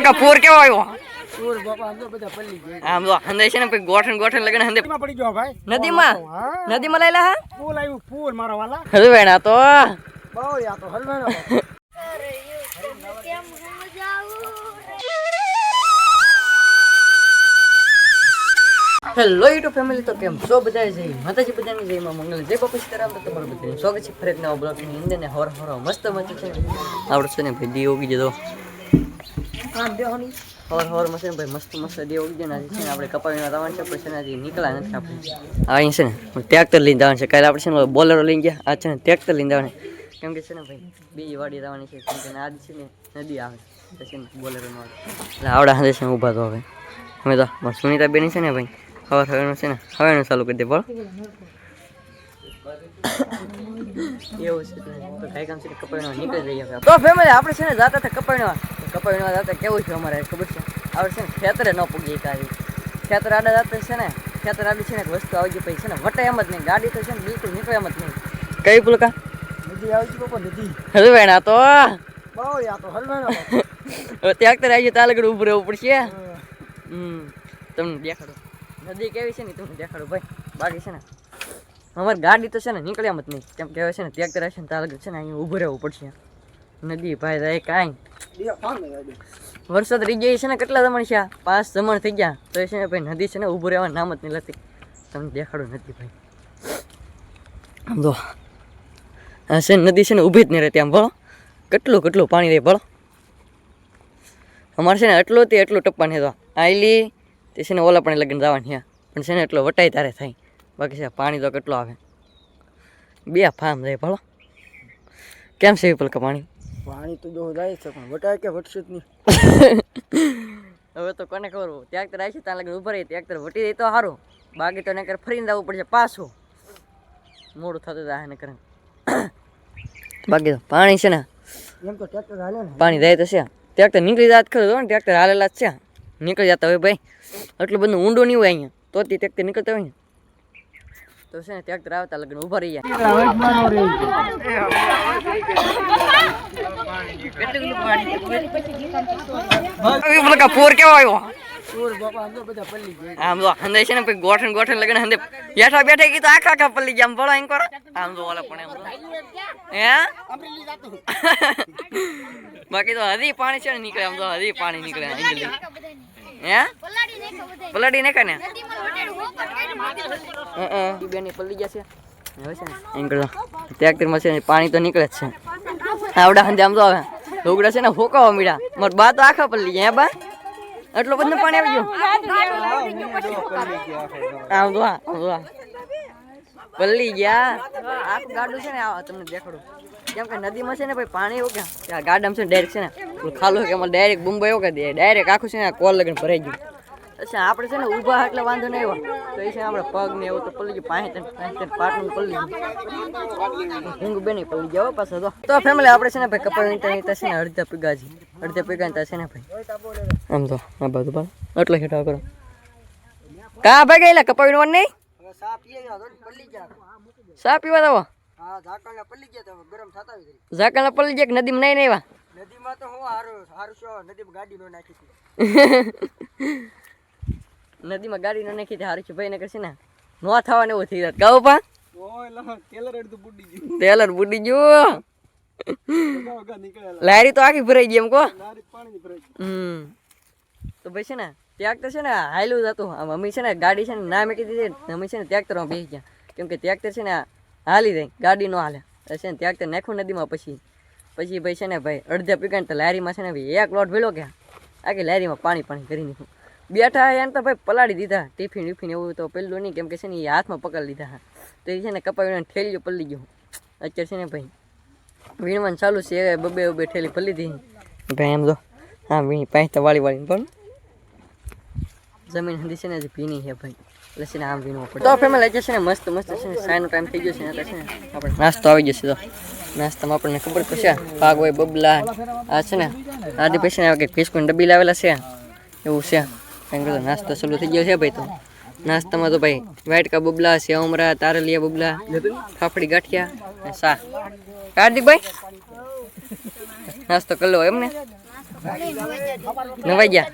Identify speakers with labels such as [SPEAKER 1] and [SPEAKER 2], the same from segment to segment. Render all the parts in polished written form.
[SPEAKER 1] का पूर केवा आयो
[SPEAKER 2] પૂર બાપા આમ તો બધા પલ્લી ગયા
[SPEAKER 1] આમ તો હંદે છે ને પછી ગોઠણ લગન હંદે
[SPEAKER 2] માં પડી ગયો ભાઈ
[SPEAKER 1] નદીમાં લઈ લા હા
[SPEAKER 2] પૂલ આવ્યું પૂલ મારા વાલા
[SPEAKER 1] હવે વેણા તો
[SPEAKER 2] બહુ યા તો હલવાનો
[SPEAKER 1] હેલો યુટ્યુબ ફેમિલી તો કેમ છો બધા જઈ માતાજી બધાની જય માં મંગલ જય બાપા સીતારામ તો તમારું બધાનું સ્વાગત છે ફરી એક નવા બ્લોગની અંદર ને હોર મસ્ત છે આવડે છે ને ભાઈ દી ઉગી જતો આમ બેહોની હોર મસ્ત ભાઈ મસ્ત દી ઉગી જાય ને છે ને આપણે કપાવીના જવાનું છે પછી ને હજી નીકળ્યા નથી આપણે અહીં છે ને ટ્રેક્ટર લઈને જવાનું છે કાલે આપણે છે ને બોલેરો લઈને ગયા આ છે ને ટ્રેક્ટર લઈને જવાનું કેમ કે છે ને ભાઈ બીજી વાડી જવાની છે કેમ કે આજ છે ને નદી આવે પછી બોલેરોનો એટલે આવડા હાથે છે ઊભા તો હવે અમે તો સુનિતા બેની છે ને ભાઈ હવાનું છે ને હવાનું ચાલુ કરી દે બોલો એવું છે તો કઈ કામ છે કપાઈનો નીકળી જઈએ તો ફેમિલી આપણે છે ને જાતા હતા કપાઈનો જાતા કેવું છે અમારે ખબર છે આપણે છે ને ખેતરે ન પૂગીએ કાંઈ ખેતર આડા જાતા છે ને ખેતર આડી છે ને એક વસ્તુ આવી ગઈ પછી છે ને વટે એમ જ નહીં ગાડી તો છે ને બિલકુલ નીકળે એમ જ નહીં કઈ પુલકા
[SPEAKER 2] નદી આવી ગઈ બાપા નદી
[SPEAKER 1] હલવેણા તો
[SPEAKER 2] બહુ યા તો હલવાનો
[SPEAKER 1] હવે ટ્રેક્ટર આવી જાય તાલગડ ઉભું રહેવું પડશે તમને દેખાડો નદી કેવી છે ને તમને દેખાડો ભાઈ બાકી છે ને અમારી ગાડી તો છે ને નીકળે એમ જ નહીં કેમ કે હવે છે ને ટ્રેક્ટર આવશે ને તાલગડ છે ને અહીંયા ઊભું રહેવું પડશે નદી ભાઈ જાય કાંઈ વરસાદ રહી જાય છે ને કેટલા જમણ છે 5 જમણ થઈ ગયા તો એ છે ને ભાઈ નદી છે ને ઊભું રહેવાનું નામ જ નહીં લેતી તમને દેખાડો નથી ભાઈ આમ તો આ છે નદી છે ને ઊભી જ નહીં રહેતી આમ ભળો કેટલું પાણી રહે ભળો અમારે છે ને એટલું ટપ્પા નહીં તો આયલી તે છે ને ઓલા પાણી લગીને જવાની પણ છે ને એટલો વટાઈ તારે થાય બાકી છે પાણી તો કેટલો આવે 2 ફાર્મ જાય ભળો કેમ છે પલકા પાણી
[SPEAKER 2] તો જો જાય છે પણ વટાય કે વટશે જ નહીં
[SPEAKER 1] હવે તો કોને ખબર ટ્રેક્ટર આવી છે ત્યાં લગીને ઉભા રહી ટ્રેક્ટર વટી જાય તો સારું બાકી તો નકર ફરીને જવું પડશે પાછું મોડું થતું જાય નકર બાકી તો પાણી છે ને
[SPEAKER 2] એમ તો ટ્રેક્ટર હાલે ને
[SPEAKER 1] પાણી જાય તો છે ટ્રેક્ટર નીકળી જાત ખરું ને ટ્રેક્ટર હાલેલા જ છે નીકળી જતા હોય ભાઈ એટલું બધું ઊંડું નહીં હોય અહીંયા તો ટ્રેક્ટર નીકળતા હોય ને તો છે ને ટ્રેક્ટર આવતા લગ્ન ઉભા રહી જાય પૂર કેવો આવ્યો
[SPEAKER 2] પૂર બાપા આમ તો બધા પલ્લી ગયા
[SPEAKER 1] આમ તો હંદે છે ને પછી ગોઠણ લગન હંદે બેઠા કી તો આખા પલ્લી ગયા આમ ભળો એમ કરો આમ તો ઓલા પણ હે બાકી તો હજી પાણી છે ને નીકળે આમ તો હજી પાણી નીકળે હે પલાડી ને કને બેની પલ્લી ગયા છે હવે છે ને એંકલ ટ્રેક્ટરમાં છે ને પાણી તો નીકળે જ છે આવડા હંદે આમ તો હવે ઢોકડા છે ને ફોકાવા મીડા માર બા તો આખા પલ્લી ગયા હે બા એટલું બધું પાણી આવી ગયું આમ તો પલ્લી ગયા આખું ગાડું છે ને આવા તમને દેખાડું કેમ કે નદીમાં છે ને ભાઈ પાણી એવું કે ગાડામાં છે ને ડાયરેક્ટ છે ને ખાલું કે એમાં ડાયરેક્ટ મુંબઈ એવું કે દે ડાયરેક્ટ આખું છે ને કોલ લગન ભરાઈ ગયું અચ્છા આપણે છે ને ઊભા એટલે વાંધો નહીં આવ્યો તો એ છે આપણે પગ ને એવું તો પલ્લી ગયું પાંચ પાટનું પલ્લી ગયું ઊંઘ બે નહીં પલ્લી ગયા પાછા તો ફેમિલી આપણે છે ને ભાઈ કપાઈ છે ને અડધા પીગા છે છે ને ભાઈ આમ તો આ બધું પણ એટલો હેઠા કરો કા ભાઈ ગયેલા કપાઈ નું નહીં સા પીવા દો
[SPEAKER 2] ઝાકળના પલ્લી ગયા તો ગરમ થતા આવી
[SPEAKER 1] ઝાકળના પલ્લી ગયા નદીમાં નહીં આવ્યા
[SPEAKER 2] નદીમાં તો હું હારું છો નદીમાં ગાડી નો નાખી
[SPEAKER 1] નદીમાં ગાડી નો નાખી હારું છે ભાઈ ને કરશે ને નો થવાને એવું થઈ જાય ગાવ પા ટેલર બુડી ગયું લારી તો આખી ભરાઈ ગઈ એમ કો તો ભાઈ છે ને ટ્રેક્ટર છે ને હાયલું જતું અમે છે ને ગાડી છે ને ના મેકી દીધી અમે છે ને ટ્રેક્ટરમાં બેસી ગયા કેમ કે ટ્રેક્ટર છે ને હાલી જાય ગાડી નો હાલે છે ને ટ્રેક્ટર નાખ્યું નદીમાં પછી ભાઈ છે ને ભાઈ અડધા પીકા તો લારીમાં છે ને ભાઈ એક લોટ ભેલો ગયા આખી લારીમાં પાણી કરી નાખ્યું બેઠા એને તો ભાઈ પલાળી દીધા ટિફિન એવું તો પેલું નહીં કેમ કે છે ને એ હાથમાં પકડી લીધા તો એ છે ને કપાવીને ઠેલ્યું પલ્લી ગયું અત્યારે છે ને ભાઈ વીણવાનું ચાલુ છે બબે ઠેલી પલ્લી દીધી ભાઈ એમ તો હા વીણી પાંચ તો વાળીને પણ જમીન હંધી છે ને હજી ભીની છે ભાઈ એટલે છે ને આમ વીણવું પડે તો ફેમિલી છે ને મસ્ત છે ને સાયનો ટાઈમ થઈ ગયો છે એટલે છે ને આપણે નાસ્તો આવી જશે તો નાસ્તામાં આપણને ખબર પડશે પાગ હોય બબલા આ છે ને આદિ પછી ને કંઈક ફિસ્કોની ડબ્બી લાવેલા છે એવું છે કારણ કે નાસ્તો ચાલુ થઈ ગયો છે ભાઈ તો નાસ્તામાં તો ભાઈ વાટકા બબલા સેવ મમરા તારલિયા બબલા ફાફડી ગાંઠિયા અને શાક કાર્તિકભાઈ નાસ્તો કરી લો એમને નવાઈ ગયા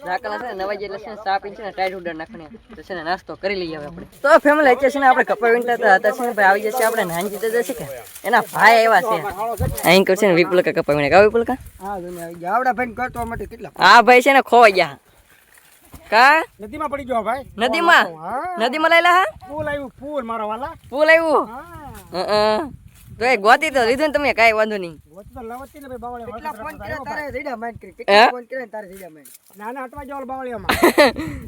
[SPEAKER 1] ઝાકલા છે ને નવાઈ ગયા એટલે છે ને ચા પીને છે ને ટાઈટ ઉડાડ નાખવાની તો છે ને નાસ્તો કરી લઈએ હવે આપણે તો ફેમિલી અત્યારે છે ને આપણે કપા વીણતા હતા છે ને ભાઈ આવી જશે આપણે નાનજી તો જશે કે એના ભાઈ આવ્યા છે અહીં છે ને વિપુલ કા કપા વીણે કા વિપુલ કા
[SPEAKER 2] હા દુનિયા આવી ગયા આવડા ભાઈ કરતો માટે કેટલા
[SPEAKER 1] આ ભાઈ છે ને ખોવાઈ ગયા કા
[SPEAKER 2] નદીમાં પડી ગયો ભાઈ
[SPEAKER 1] નદીમાં લાયલા હા
[SPEAKER 2] ફૂલ આવ્યું ફૂલ મારા વાલા
[SPEAKER 1] ફૂલ આવ્યું તો એ ગોતી તો લીધું ને તમે કાંઈ વાંધો નહીં
[SPEAKER 2] ગોતી તો લવતી ને ભાઈ બાવળે કેટલા ફોન કર્યા તારે રીડા માઇન્ડ કરી કેટલા ફોન કર્યા તારે રીડા માઇન્ડ ના ના અટવા જાવ બાવળિયામાં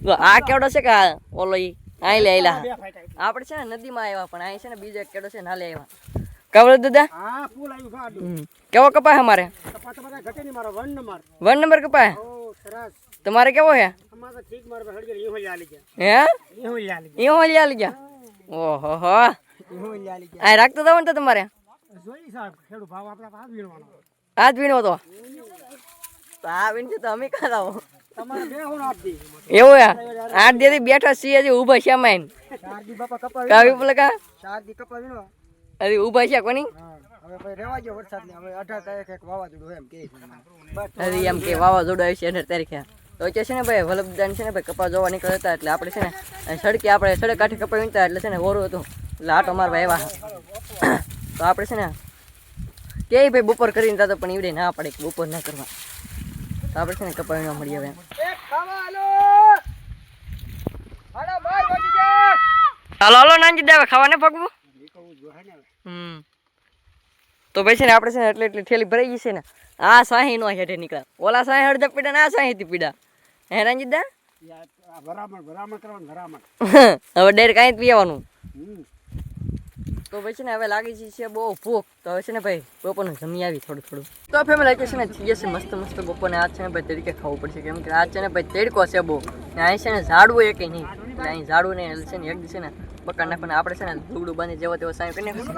[SPEAKER 1] તો આ કેવડો છે કે ઓલો ઈ આઈ લે આઈલા આપણે છે ને નદીમાં આવ્યા પણ અહીં છે ને બીજો એક કેડો છે નાલે આવ્યા કવર દાદા
[SPEAKER 2] હા ફૂલ આવ્યું ફાડું
[SPEAKER 1] કેવો કપા અમારે
[SPEAKER 2] કપા તમારા ઘટે ની મારો 1 નંબર
[SPEAKER 1] 1 નંબર કપા
[SPEAKER 2] ઓ સરસ
[SPEAKER 1] તમારે કેવો છે
[SPEAKER 2] અમારા ઠીક મારે હળગે ઈ હોલી આલી ગયા
[SPEAKER 1] હે
[SPEAKER 2] ઈ હોલી આલી
[SPEAKER 1] ઈ હોલી આલી ગયા ઓહો હો
[SPEAKER 2] ઈ હોલી આલી ગયા
[SPEAKER 1] આ રાખતો દઉં ને તો તમારે
[SPEAKER 2] જોઈ સાહેબ ખેડૂ ભાવ આપણા હાથ વીણવાનો
[SPEAKER 1] આજ વીણો તો આ વીણજો તો અમે ખાતા હો
[SPEAKER 2] તમારે બે હું આપી
[SPEAKER 1] એવું યાર 8 દી બેઠા છીએ હજી ઊભા છે માઈન
[SPEAKER 2] શારદી બાપા કપા
[SPEAKER 1] કાવી પલકા
[SPEAKER 2] શારદી કપા વીણો
[SPEAKER 1] હજી ઊભા છે કોની
[SPEAKER 2] હવે ભાઈ રેવા ગયો વરસાદ ને હવે 18 તારીખે એક વાવાઝોડું એમ કે
[SPEAKER 1] હજી એમ કે વાવાઝોડું આવ્યું છે 18 તારીખે તો છે ને ભાઈ વલ્લભદાન છે ને ભાઈ કપા જોવા નીકળ્યા હતા એટલે આપણે છે ને સડકે આપણે સડક કાંઠે કપા વીણતા એટલે છે ને હોરું હતું એટલે આટો મારવા આવ્યા તો આપણે છે ને કે ભાઈ બપોર કરીને હતા પણ ઈવડે ના પડે કે બપોર ના કરવા તો આપણે છે ને કપા વીણવા મળીએ હવે હાલો હાલો નાનજી દેવા ખાવાને પગવું તો ભાઈ છે ને આપણે છે ને એટલે એટલી થેલી ભરાઈ ગઈ છે ને આ સાહી નો હેઠે નીકળ્યા ઓલા સાહી અડધા પીડા ને આ સાહી થી પીડા હે નાનજી દા
[SPEAKER 2] ભરામણ કરવાનું ભરામણ
[SPEAKER 1] હવે ડેર કાંઈ પીવાનું તો ભાઈ છે ને હવે લાગી છે બહુ ભૂખ તો હવે છે ને ભાઈ બપોરનું જમી આવી થોડું તો ફેમિલી છે ને થઈ જશે મસ્ત મસ્ત બપોરને આજ છે ને ભાઈ તરીકે ખાવું પડશે કેમ કે આજ છે ને ભાઈ તડકો છે બહુ ને અહીં છે ને ઝાડવું એક નહીં એટલે અહીં ઝાડવું નહીં એટલે છે ને એક દિવસે ને બકાર નાખવાને આપણે છે ને દુગડું બાંધી જેવો તેવો સાય કરી નાખીશું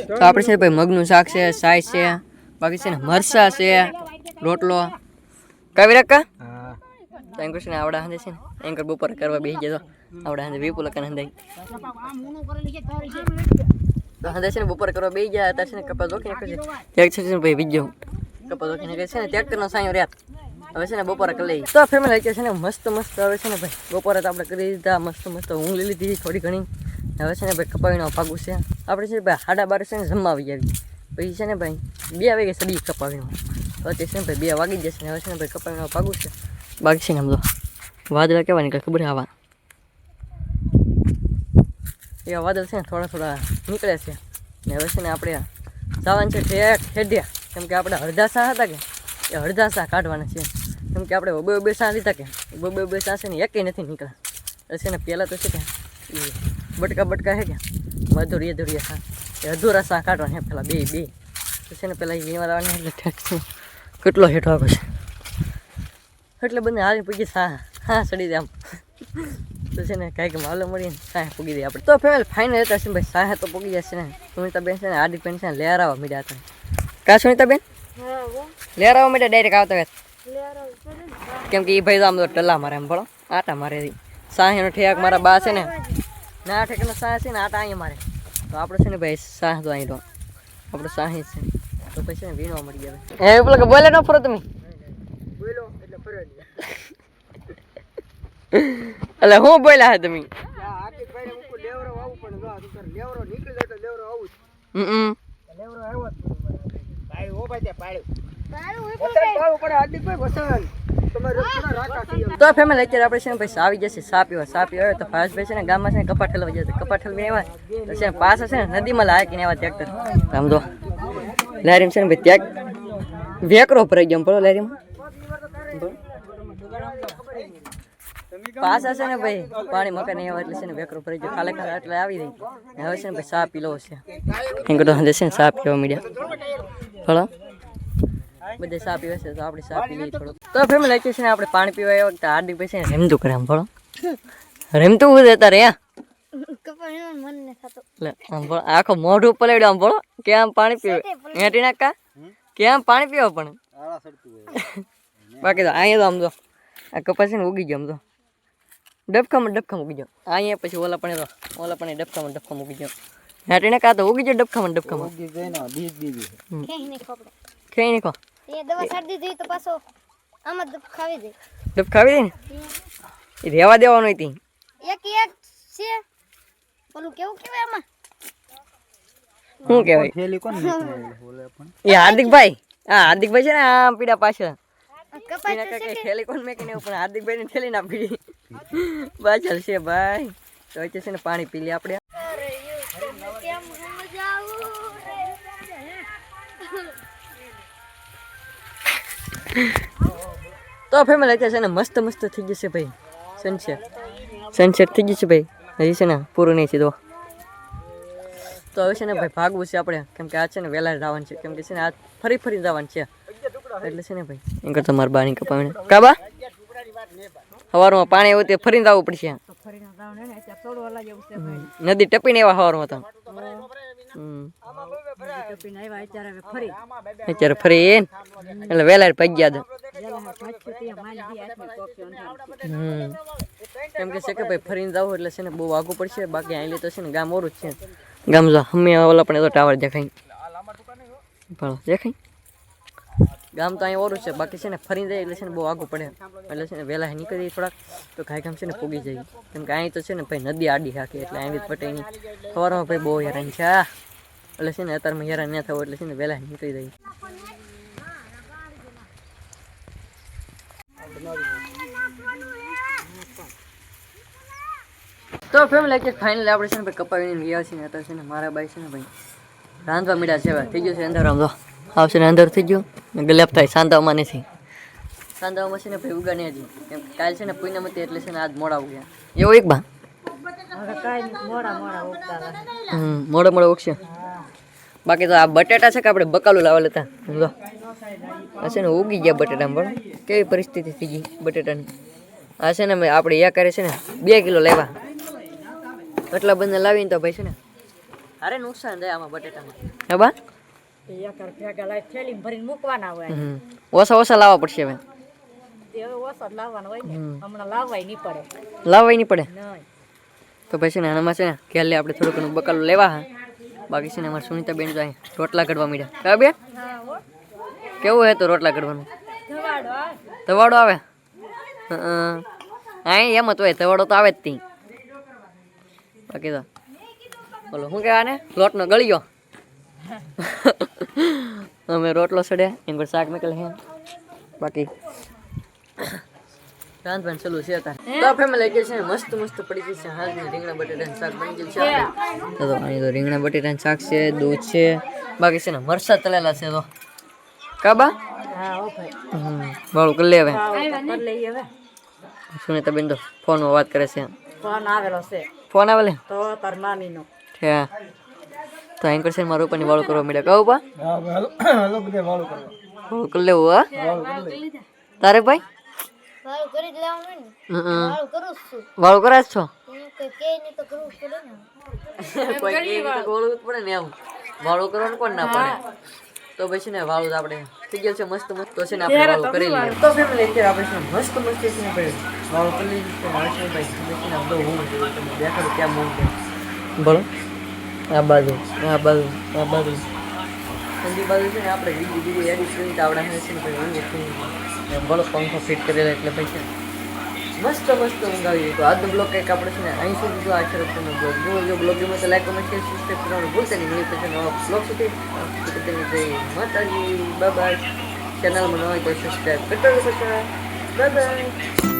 [SPEAKER 1] તો આપણે છે ને ભાઈ મગનું શાક છે સાય છે બાકી છે ને મરસા છે રોટલો કાવી રક્કા તો એમ છે ને આવડા હાંધે છે ને એંકર બપોર કરવા બેસી જતો આવડા હાંધે વિપુલ કન હંધાઈ તો હાંધે છે ને બપોર કરવા બેસી ગયા હતા છે ને કપા જોખી નાખે છે એક છે ને ભાઈ બીજો કપા જોખી નાખે છે ને ટ્રેક્ટરનો સાયો રાત હવે છે ને બપોરે કરી લઈએ તો ફેમિલી છે ને મસ્ત મસ્ત હવે છે ને ભાઈ બપોરે તો આપણે કરી દીધા મસ્ત મસ્ત ઊંઘ લઈ લીધી થોડી ઘણી હવે છે ને ભાઈ કપાવીનો ભાગું છે આપણે છે ને ભાઈ 12:30 છે ને જમવા આવી આવી પછી છે ને ભાઈ 2 વાગે સડી કપાવીનો તો તે છે ને ભાઈ 2 વાગી જશે ને હવે છે ને ભાઈ કપાવીનો ભાગું છે બાકી છે ને આમ તો વાદળા કેવા નીકળે ખબર આવા એવા વાદળ છે ને થોડા નીકળે છે ને હવે છે ને આપણે જવાનું છે ઠેઢિયા કેમ કે આપણે અડધા સા હતા કે એ અડધા સા કાઢવાના છે કેમ કે આપણે બે સા લીધા કે બે સા છે ને એકેય નથી નીકળ્યા એટલે છે ને પહેલાં તો છે કે બટકા છે કે અધૂરિયા સા એ અધૂરા સા કાઢવાના છે પહેલાં બે તો છે ને પહેલાં વીણવા લાવવાની એટલે ઠેક છે કેટલો હેઠો આવ્યો છે એટલે બંને હારી પૂગી હા સડી દે આમ તો છે ને કાંઈક માલો મળીને સાહ પૂગી દઈએ આપણે તો ફેમિલી ફાઇનલ હતા છે ભાઈ સાહ તો પૂગી જશે ને સુનિતાબેન છે ને આડી પેન છે ને લેર આવવા મીડ્યા હતા કા સુનિતાબેન લેર આવવા મીડ્યા ડાયરેક્ટ આવતા વેત કેમ કે એ ભાઈ તો આમ તો ટલ્લા મારે એમ ભણો આટા મારે સાહીનો ઠેક મારા બા છે ને ના ઠેકનો સાહ છે ને આટા અહીંયા મારે તો આપણે છે ને ભાઈ સાહ તો અહીં આપણો સાહી છે તો પછી છે ને વીણવા મળી જાય હે પેલો કે બોલે ન ફરો તમે
[SPEAKER 2] બોલો એટલે ફરે
[SPEAKER 1] એટલે હું બોલ્યા હે તમે
[SPEAKER 2] આટી ભાઈ હું લેવરો આવું પણ જો આ લેવરો નીકળી જાય તો લેવરો આવું લેવરો આવ્યો ભાઈ ઓ ભાઈ તે પાડ્યું પડે આટી ભાઈ વસન તમારે થોડા રાખા છે
[SPEAKER 1] તો ફેમિલી અત્યારે આપણે છે ને ભાઈ આવી જશે સા પીવા તો ફાસ્ટ ભાઈ છે ને ગામમાં છે ને કપા ઠલવા જશે કપા ઠલવી આવ્યા તો છે ને પાછા છે ને નદીમાં લાકીને આવ્યા ટ્રેક્ટર આમ તો લારીમ છે ને ભાઈ ત્યાં વેકરો ભરાઈ ગયો પડો લારીમાં પાછા છે ને ભાઈ પાણી મકાન આવ્યા એટલે છે ને વેકરો ભરાઈ ગયો ખાલે એટલે આવી રહી હવે છે ને ભાઈ સા પી લો છે એમ તો છે ને સા પીવા મીડ્યા ફળો બધે સા પીવે છે તો આપણે સા પી લઈએ થોડું તો ફેમિલી છે ને આપણે પાણી પીવા આવ્યા વખતે હાર્દિક ભાઈ છે ને રેમતું કરે આમ ફળો રેમતું હું દેતા રે આખો મોઢું પલાડ્યું આમ ફળો ક્યાં પાણી પીવે હેઠી નાખા ક્યાં પાણી પીવા પણ બાકી તો અહીંયા તો આમ તો આ કપાસ છે ને ઉગી ગયો આમ તો ડબખામાં ઉગી ગયો અહીંયા પછી ઓલા પણ ડબખામાં ઉગી ગયો હેઠી નાખા તો ઉગી ગયો ડબખામાં ખેઈ નાખો
[SPEAKER 3] એ દવા છાડી દીધી તો પાછો આમાં દબ ખાવી દે.
[SPEAKER 1] ડબ ખાવી દે ને એ રહેવા દેવાનું હતી.
[SPEAKER 3] એક છે ઓલું કેવું કહેવાય આમાં
[SPEAKER 1] શું કહેવાય
[SPEAKER 2] થેલી કોણ નીકળે બોલે પણ
[SPEAKER 1] એ હાર્દિકભાઈ હા હાર્દિકભાઈ છે ને આ પીડા પાછળ
[SPEAKER 3] કપાઈ
[SPEAKER 1] એના કાંઈ થેલી કોણ મેકીને પણ હાર્દિકભાઈ ની થેલી ના પીડી પાછળ છે ભાઈ તો વચ્ચે છે ને પાણી પી લે આપણે
[SPEAKER 3] કેમ મજા આવું
[SPEAKER 1] તો ફેમિલી અત્યારે છે ને મસ્ત મસ્ત થઈ જશે ભાઈ સનસેટ થઈ જશે ભાઈ હજી છે ને પૂરું નહીં સીધો તો હવે છે ને ભાઈ ભાગવું છે આપણે કેમ કે આ છે ને વહેલા જવાનું છે કેમ કે છે ને આ ફરી જવાનું છે એટલે છે ને ભાઈ એમ કરતા મારા બાની કપાવીને કાબા સવારમાં પાણી આવ્યું તે ફરીને જવું પડશે નદી ટપીને એવા સવારમાં તો અત્યારે ફરી એ એટલે વહેલા ભાગ્યા કેમ કે છે કે ભાઈ ફરીને જવું એટલે છે ને બહુ આગું પડશે બાકી અહીં તો છે ને ગામ ઓરું જ છે ગામ જો અમે ઓલા પણ તો ટાવર દેખાય ભણો દેખાય ગામ તો અહીં ઓરું છે બાકી છે ને ફરીને જાય એટલે છે ને બહુ આગું પડે એટલે છે ને વહેલા નીકળી થોડાક તો ખાઈ ગામ છે ને પૂગી જાય કેમ કે અહીં તો છે ને ભાઈ નદી આડી રાખી એટલે અહીં પટે નહીં સવારમાં ભાઈ બહુ હેરાન છે એટલે છે ને અત્યારમાં હેરાન ના થવું એટલે છે ને વહેલા નીકળી જાય તો ફેમિલી કે ફાઇનલી આપણે છે ને ભાઈ કપાવીને ગયા છીએ અત્યારે છે ને મારા બાઈ છે ને ભાઈ રાંધવા મીડા છે થઈ ગયું છે અંદર આમ તો આવશે ને અંદર થઈ ગયું ગલેપ થાય સાંધામાં નથી સાંધામાં છે ને ભાઈ ઉગા નહીં હજી કેમ કે કાલ છે ને પૂનમ હતી એટલે છે ને આજ મોડા ઉગ્યા એવું એક બા મોડા ઉગશે બાકી તો આ બટેટા છે કે આપણે બકાલું લાવેલા હતા સમજો આ છે ને ઉગી ગયા બટેટા પણ કેવી પરિસ્થિતિ થઈ ગઈ બટેટાની આ છે ને આપણે યા કરે છે ને 2 કિલો લેવા એટલા બંને લાવીને તો ભાઈ છે ને અરે નુકસાન થાય આમાં બટેટામાં હે બા ઓછા લાવવા પડશે હવે લાવવાય નહીં પડે તો પછી છે ને આનામાં છે ને ઘેર લે આપણે થોડું ઘણું બકાલું લેવા હા બાકી છે ને અમારે સુનિતા બેન જાય રોટલા ઘડવા માંડ્યા કા બે કેવું હે તો રોટલા ઘડવાનું તવાડો આવે હા એમ જ હોય તવાડો તો આવે જ તી બાકી તો બોલો શું કહેવા ને લોટનો ગળ્યો અમે રોટલો સડ્યા એમ પર શાક નીકળે હે બાકી રાંધવાનું ચાલુ છે અત્યારે તો ફેમિલી કે છે મસ્ત પડી ગઈ છે હાલની રીંગણા બટેટાનું શાક બની ગયું છે તો અહીં તો રીંગણા બટેટાનું શાક છે દૂધ છે બાકી છે ને મરચાં તળેલા છે તો કાબા વાળું કરી લે હવે સુનિતા બેન તો ફોનમાં વાત કરે છે ફોન આવેલો તો તાર મામીનો છે તો અહીં કરશે મારું ઉપર વાળું કરવા માંડ્યા કહું પા વાળું કરી લેવું હા તારે ભાઈ
[SPEAKER 3] વાળું કરી જ લેવાનું ને વાળું કરું છું
[SPEAKER 1] વાળું કરે છો
[SPEAKER 3] કે ની તો કરવું પડે ને
[SPEAKER 1] કોઈ વાળું પડે ને એમ વાળું કરવાનું કોણ ના પડે તો પછી ને વાળું આપણે થઈ ગયું છે મસ્ત તો છે ને આપણે વાળું કરી લઈએ તો ફેમિલી અત્યારે આપણે મસ્ત છે ને ભાઈ વાળું કરી લઈએ તો ભાઈ પછી ને બધું હું તમે દેખાડું ક્યાં મૂવ બોલો આ બાજુ ઠંડી બાજુ છે ને આપણે બીજી એડિટ કરીને આવડા છે ને ભાઈ બોલો પંખો ફિટ કરેલા એટલે ભાઈ મસ્ત મંગાવી તો આજનો બ્લોગ કંઈક આપણે છે ને અહીં સુધી જો આ શરત તમે બ્લોગ જો બ્લોગ ગમે તો લાઈક કમેન્ટ શેર સબસ્ક્રાઈબ કરવાનું ભૂલતા નહીં નહીં પછી નવા બ્લોગ સુધી માતાજી બાય ચેનલમાં ન હોય તો સબસ્ક્રાઈબ કરતા રહેજો બાય